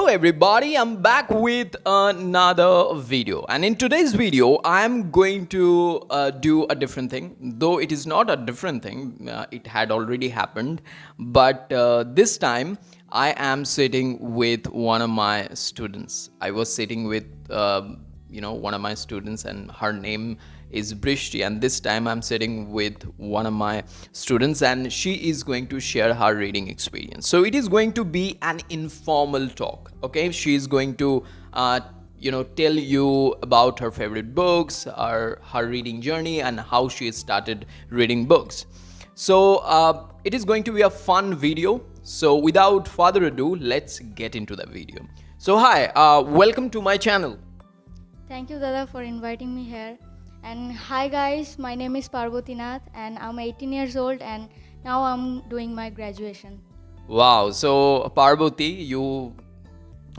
Hello everybody, I'm back with another video, and in today's video I'm going to do a different thing. Though it is not a different thing, it had already happened, but this time I am sitting with one of my students. I was sitting with one of my students, and her name is Brishti, and this time I'm sitting with one of my students, and she is going to share her reading experience. So it is going to be an informal talk. Okay, she is going to tell you about her favorite books, her reading journey, and how she started reading books. So it is going to be a fun video. So without further ado, let's get into the video. So hi, welcome to my channel. Thank you, Dada, for inviting me here. And hi, guys. My name is Parbati and I'm 18 years old, and now I'm doing my graduation. Wow. So Parbati, you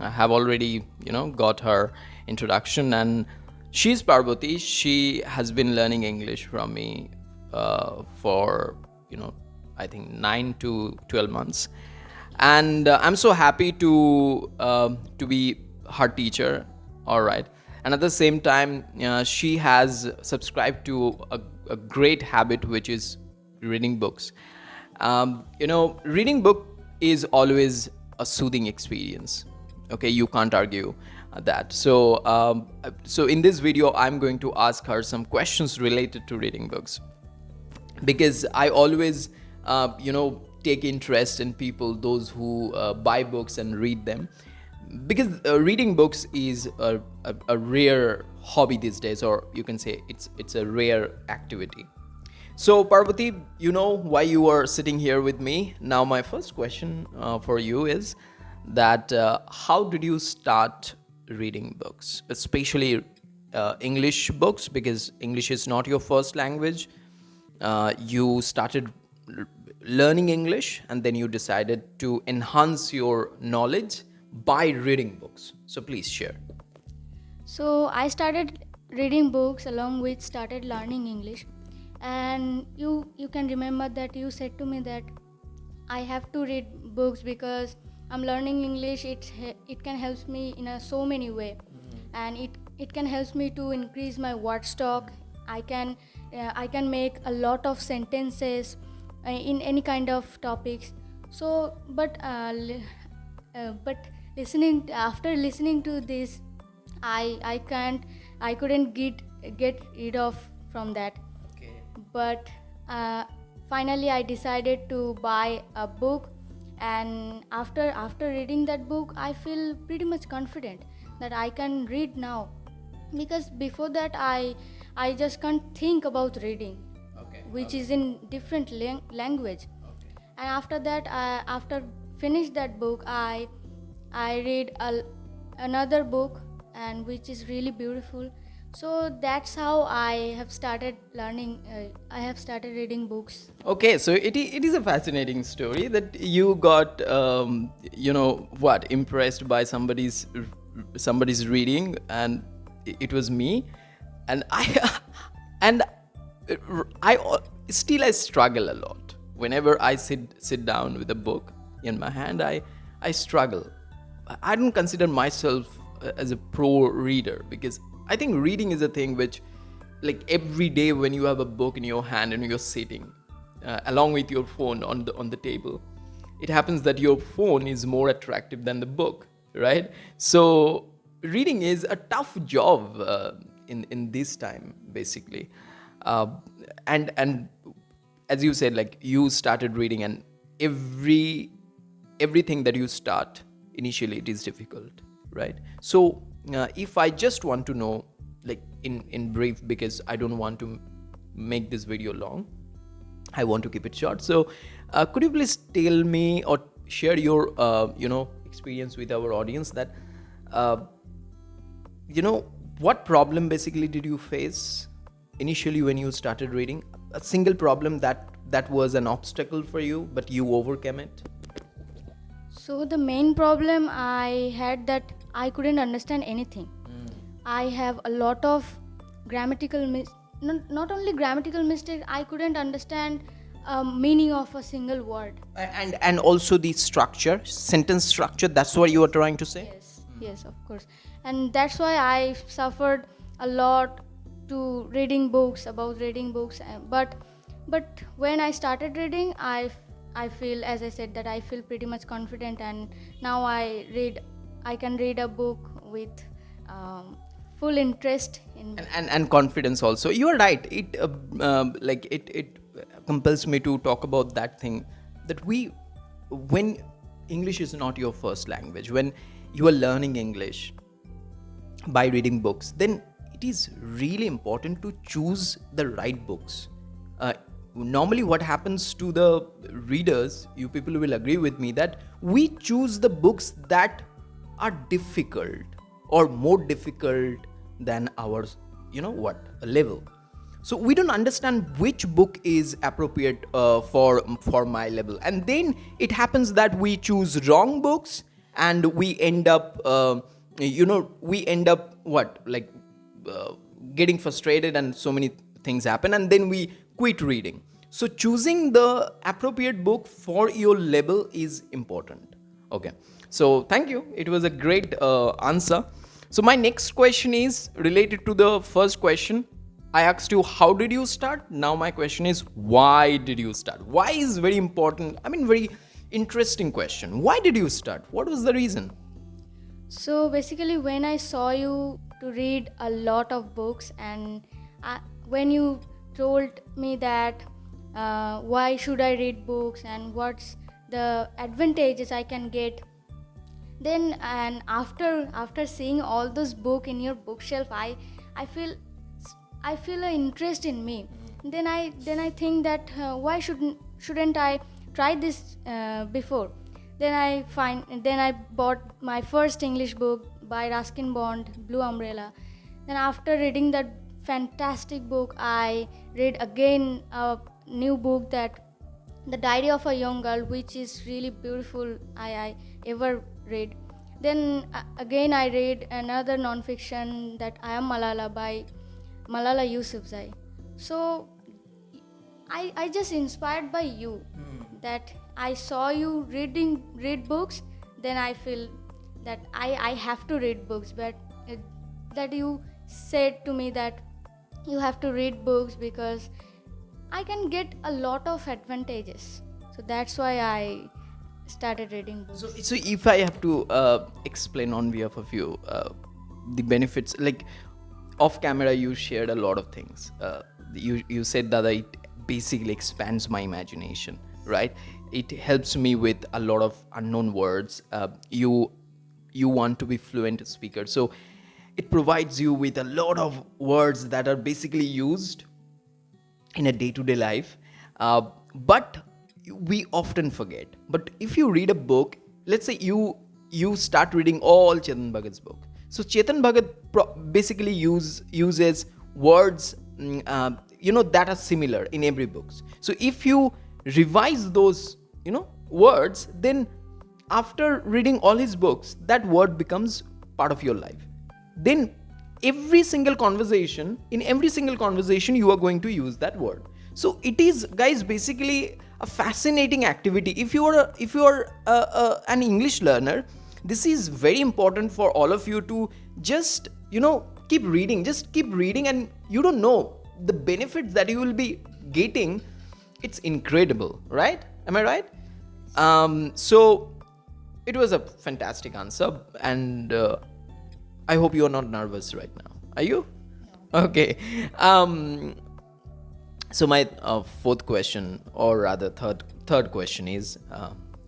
have already got her introduction, and she's Parbati. She has been learning English from me for I think 9 to 12 months, and I'm so happy to be her teacher. All right. And at the same time, she has subscribed to a great habit, which is reading books. Reading book is always a soothing experience. Okay, you can't argue that. So in this video, I'm going to ask her some questions related to reading books, because I always, take interest in people, those who buy books and read them, because reading books is a rare hobby these days, or you can say it's a rare activity. So Parvati, you know why you are sitting here with me. Now my first question for you is that how did you start reading books, especially English books, because English is not your first language. You started learning English, and then you decided to enhance your knowledge by reading books. So please share. So I started reading books along with started learning English. And you can remember that you said to me that I have to read books because I'm learning English. It can help me in so many way, and it can help me to increase my word stock. I can make a lot of sentences in any kind of topics. So but after listening to this, I couldn't get rid of from that. Okay. But finally I decided to buy a book, and after reading that book I feel pretty much confident that I can read now, because before that I just can't think about reading, which is in different language. And after that, after finish that book, I read another book, and which is really beautiful. So that's how I have started learning. I have started reading books. Okay, so it is a fascinating story that you got, impressed by somebody's reading, and it was me, and I struggle a lot whenever I sit down with a book in my hand. I struggle. I don't consider myself as a pro reader, because I think reading is a thing which, like, every day when you have a book in your hand and you're sitting along with your phone on the table, it happens that your phone is more attractive than the book, right? So reading is a tough job in this time, basically. And as you said, like, you started reading, and everything that you start initially, it is difficult, right? So if I just want to know, like, in brief, because I don't want to make this video long, I want to keep it short. So could you please tell me or share your experience with our audience, that what problem basically did you face initially when you started reading? A single problem that was an obstacle for you, but you overcame it. So the main problem I had, that I couldn't understand anything. I have a lot of grammatical not only grammatical mistakes. I couldn't understand meaning of a single word. And also the structure, sentence structure, that's what you are trying to say? Yes, of course. And that's why I suffered a lot to reading books, about reading books. But when I started reading, I feel, as I said, that I feel pretty much confident, and now I can read a book with full interest in. And confidence also. You are right. It compels me to talk about that thing, that when English is not your first language, when you are learning English by reading books, then it is really important to choose the right books. Normally what happens to the readers, you people will agree with me, that we choose the books that are difficult or more difficult than our level. So we don't understand which book is appropriate for my level, and then it happens that we choose wrong books, and we end up getting frustrated, and so many things happen, and then we quit reading. So choosing the appropriate book for your level is important. Okay, so thank you, it was a great answer. So my next question is related to the first question. I asked you, how did you start? Now my question is, why did you start? Why is very important. I mean, very interesting question. Why did you start? What was the reason? So basically, when I saw you to read a lot of books, and when you told me that why should I read books and what's the advantages I can get, then and after seeing all those books in your bookshelf, I feel an interest in me. Then I think that why shouldn't I try this before? Then I bought my first English book by Ruskin Bond, Blue Umbrella. Then after reading that fantastic book, I read again a new book, that The Diary of a Young Girl, which is really beautiful I ever read. Then again I read another non-fiction, that I Am Malala by Malala Yousafzai. So I just inspired by you, that I saw you read books. Then I feel that I have to read books, but that you said to me that you have to read books because I can get a lot of advantages. So that's why I started reading books. So if I have to explain on behalf of you the benefits, like off camera you shared a lot of things. You said that it basically expands my imagination, right? It helps me with a lot of unknown words. You want to be fluent speaker, so it provides you with a lot of words that are basically used in a day-to-day life, but we often forget. But if you read a book, let's say you start reading all Chetan Bhagat's book. So Chetan Bhagat basically uses words that are similar in every book. So if you revise those words, then after reading all his books, that word becomes part of your life. Then in every single conversation you are going to use that word. So it is, guys, basically a fascinating activity. If you are an English learner, this is very important for all of you to just keep reading, and you don't know the benefits that you will be getting. It's incredible, right? Am I right? So it was a fantastic answer, and I hope you are not nervous right now. Are you? No. Okay. So my fourth question, or rather third question is,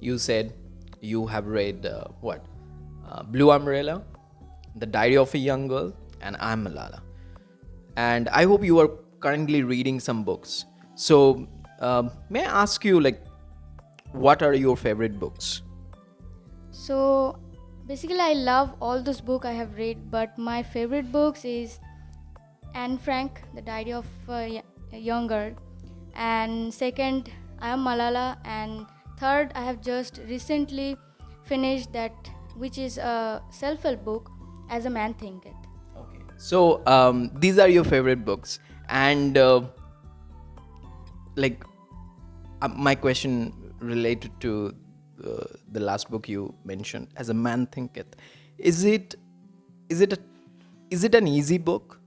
you said you have read Blue Umbrella, The Diary of a Young Girl, and I'm Malala. And I hope you are currently reading some books. So may I ask you, what are your favorite books? So basically, I love all those books I have read, but my favorite books is Anne Frank, The Diary of a Young Girl, and second, I Am Malala, and third, I have just recently finished that, which is a self-help book, As a Man Thinketh. Okay. So these are your favorite books, and my question related to the last book you mentioned, As a Man Thinketh. Is it is it a, is it an easy book?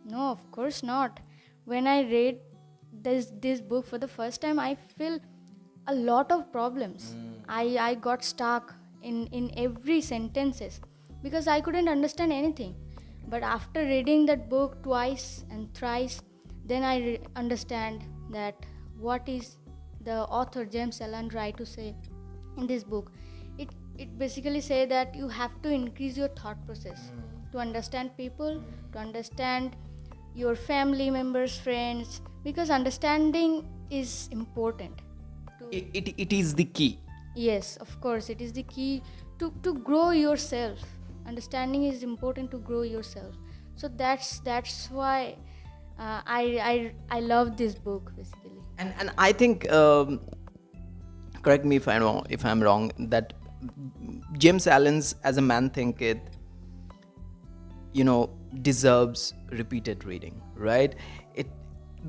No, of course not. When I read this book for the first time, I feel a lot of problems. I got stuck in every sentences because I couldn't understand anything. But after reading that book twice and thrice, then I understand that what is the author James Allen try to say in this book. It basically say that you have to increase your thought process to understand people, to understand your family members, friends, because understanding is important. It is the key. Yes, of course, it is the key to grow yourself. Understanding is important to grow yourself. So that's why I love this book basically. And I think, correct me if I'm wrong, that James Allen's As a Man Thinketh, deserves repeated reading, right? It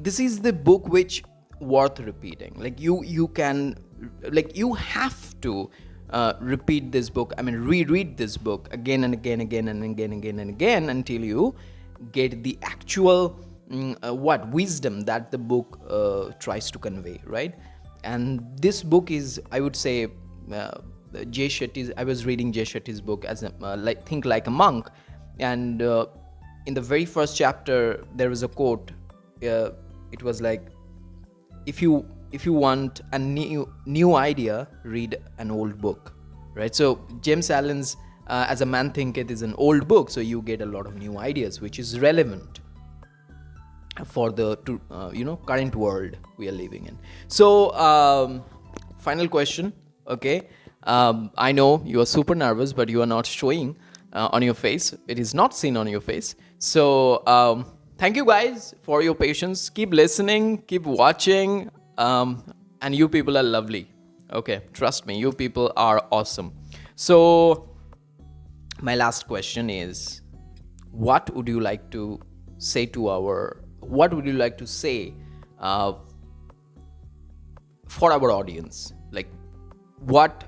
This is the book which worth repeating. Like you can, like you have to repeat this book. I mean, reread this book again and again, and again until you get the actual wisdom that the book tries to convey, right? And this book is, I would say, Jay Shetty's. I was reading Jay Shetty's book as Think Like a Monk, and in the very first chapter there was a quote. It was like, if you want a new idea, read an old book, right? So James Allen's As a Man Thinketh is an old book, so you get a lot of new ideas which is relevant for the current world we are living in. So final question. Okay, I know you are super nervous, but you are not showing on your face. It is not seen on your face. So thank you guys for your patience. Keep listening, keep watching, and you people are lovely. Okay, trust me, you people are awesome. So my last question is, what would you like to say for our audience? Like, what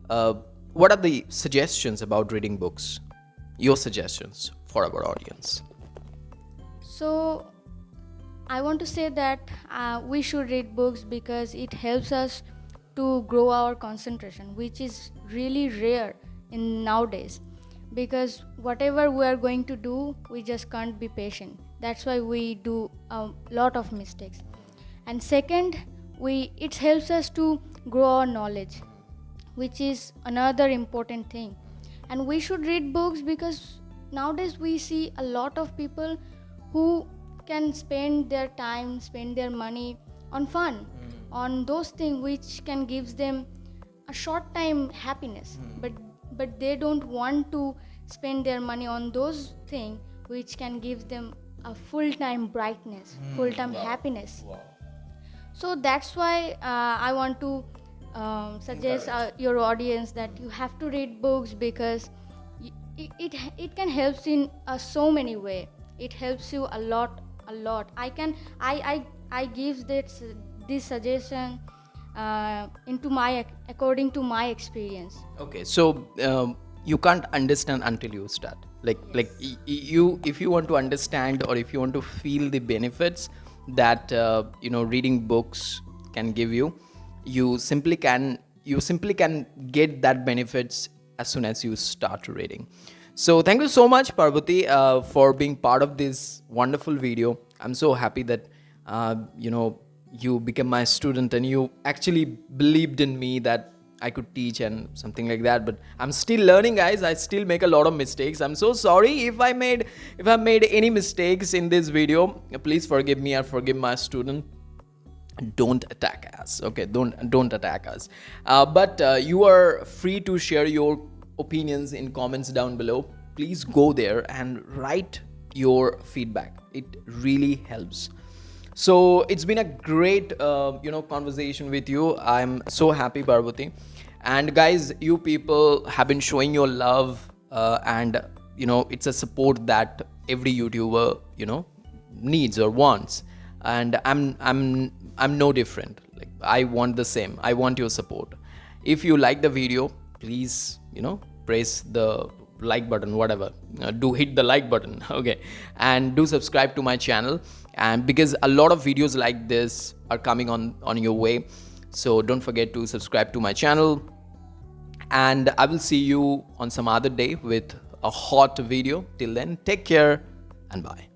are the suggestions about reading books? Your suggestions for our audience. So I want to say that we should read books because it helps us to grow our concentration, which is really rare in nowadays. Because whatever we are going to do, we just can't be patient. That's why we do a lot of mistakes. And second, it helps us to grow our knowledge, which is another important thing. And we should read books because nowadays we see a lot of people who can spend their time, spend their money on fun, on those things which can give them a short time happiness, but they don't want to spend their money on those things which can give them a full-time brightness, full-time happiness. So that's why I want to suggest your audience that you have to read books because it can help in so many way. It helps you a lot. I give this suggestion according to my experience. Okay, so you can't understand until you start. Like you, if you want to understand or if you want to feel the benefits that reading books can give you, you simply can get that benefits as soon as you start reading. So thank you so much, Parbati, for being part of this wonderful video. I'm so happy that you became my student and you actually believed in me that I could teach and something like that. But I'm still learning, guys. I still make a lot of mistakes. I'm so sorry if I made any mistakes in this video. Please forgive me or forgive my student. Don't attack us, okay? Don't attack us. But you are free to share your opinions in comments down below. Please go there and write your feedback. It really helps. So it's been a great conversation with you. I'm so happy, Parbati. And guys, you people have been showing your love, and it's a support that every YouTuber needs or wants. And I'm no different. Like, I want the same. I want your support. If you like the video, please, press the like button, whatever. Do hit the like button, okay? And do subscribe to my channel. And because a lot of videos like this are coming on your way, so don't forget to subscribe to my channel. And I will see you on some other day with a hot video. Till then, take care and bye.